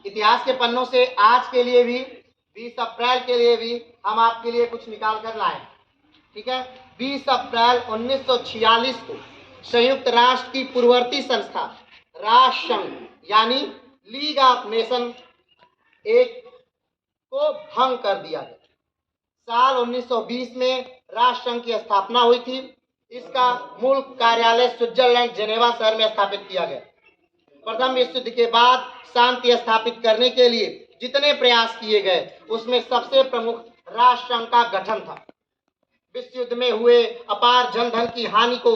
इतिहास के पन्नों से आज के लिए भी 20 अप्रैल के लिए भी हम आपके लिए कुछ निकाल कर लाए। ठीक है, 20 अप्रैल 1946 को संयुक्त राष्ट्र की पूर्ववर्ती संस्था राष्ट्र संघ यानी लीग ऑफ नेशन एक को भंग कर दिया गया। साल 1920 में राष्ट्र संघ की स्थापना हुई थी। इसका मूल कार्यालय स्विट्जरलैंड जेनेवा शहर में स्थापित किया गया। प्रथम विश्व युद्ध के बाद शांति स्थापित करने के लिए जितने प्रयास किए गए उसमें सबसे प्रमुख राष्ट्र संघ का गठन था। विश्व युद्ध में हुए अपार जनधन की हानि को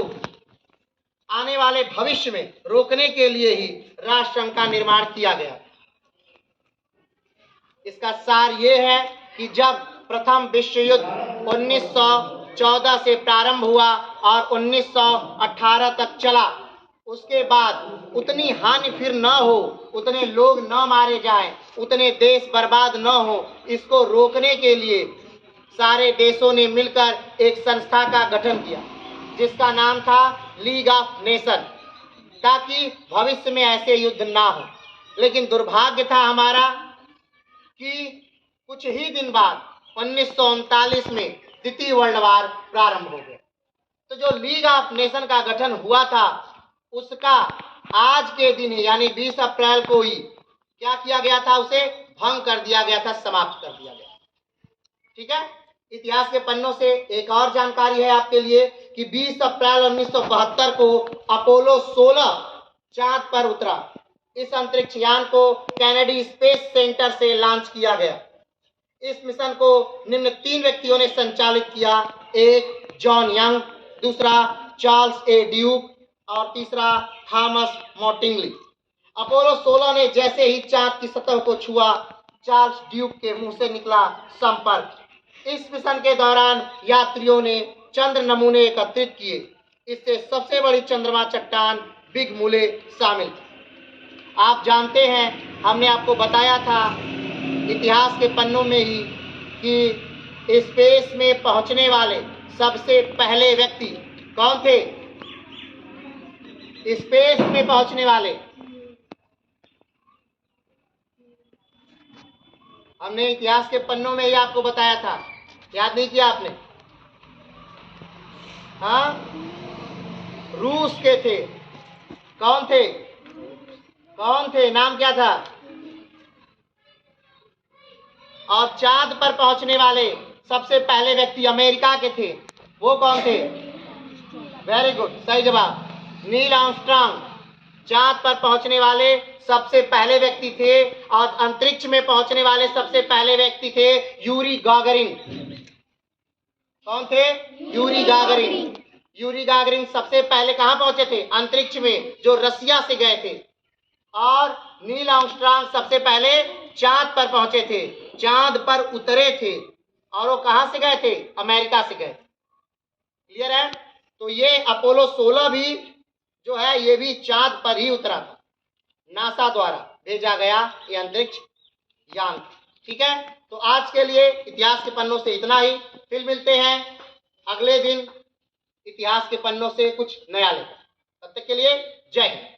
आने वाले भविष्य में रोकने के लिए ही राष्ट्र संघ का निर्माण किया गया। इसका सार ये है कि जब प्रथम विश्व युद्ध 1914 से प्रारंभ हुआ और 1918 तक चला, उसके बाद उतनी हानि फिर न हो, उतने लोग न मारे जाएं, उतने देश बर्बाद न हो, इसको रोकने के लिए सारे देशों ने मिलकर एक संस्था का गठन किया जिसका नाम था लीग ऑफ नेशन, ताकि भविष्य में ऐसे युद्ध ना हो। लेकिन दुर्भाग्य था हमारा कि कुछ ही दिन बाद 1939 में द्वितीय वर्ल्ड वार प्रारंभ हो गया। तो जो लीग ऑफ नेशन का गठन हुआ था उसका आज के दिन यानी 20 अप्रैल को ही क्या किया गया था, उसे भंग कर दिया गया था, समाप्त कर दिया गया। ठीक है, इतिहास के पन्नों से एक और जानकारी है आपके लिए कि 20 अप्रैल 1972 को अपोलो 16 चांद पर उतरा। इस अंतरिक्ष यान को कैनेडी स्पेस सेंटर से लॉन्च किया गया। इस मिशन को निम्न 3 व्यक्तियों ने संचालित किया, एक जॉन यंग, दूसरा चार्ल्स ए ड्यूक और तीसरा थॉमस मॉटिंगली। अपोलो 16 ने जैसे ही चांद की सतह को छुआ, चार्ल्स ड्यूक के मुंह से निकला संपर्क। इस मिशन के दौरान यात्रियों ने चंद्र नमूने एकत्रित किए। इससे सबसे बड़ी चंद्रमा चट्टान बिग मुले शामिल थी। आप जानते हैं, हमने आपको बताया था इतिहास के पन्नों में ही कि स्पेस में पहुंचने वाले सबसे पहले व्यक्ति कौन थे। स्पेस में पहुंचने वाले हमने इतिहास के पन्नों में ही आपको बताया था, याद नहीं किया आपने? हाँ, रूस के थे। कौन थे? कौन थे? नाम क्या था? और चांद पर पहुंचने वाले सबसे पहले व्यक्ति अमेरिका के थे। वो कौन थे? वेरी गुड, सही जवाब, नील आर्मस्ट्रांग। चांद पर पहुंचने वाले सबसे पहले व्यक्ति थे और अंतरिक्ष में पहुंचने वाले सबसे पहले व्यक्ति थे यूरी गागरिन। कौन थे? Yuri Gagarin. यूरी गागरिन सबसे पहले कहां पहुंचे थे? अंतरिक्ष में, जो रसिया से गए थे। और नील आर्मस्ट्रांग सबसे पहले चांद पर पहुंचे थे, चांद पर उतरे थे। और वो कहां से गए थे? अमेरिका से गए। क्लियर है? तो ये अपोलो 16 भी जो है ये भी चांद पर ही उतरा था, नासा द्वारा भेजा गया ये अंतरिक्ष यान। ठीक है, तो आज के लिए इतिहास के पन्नों से इतना ही। फिर मिलते हैं अगले दिन इतिहास के पन्नों से कुछ नया लेकर। तब तक के लिए जय हिंद।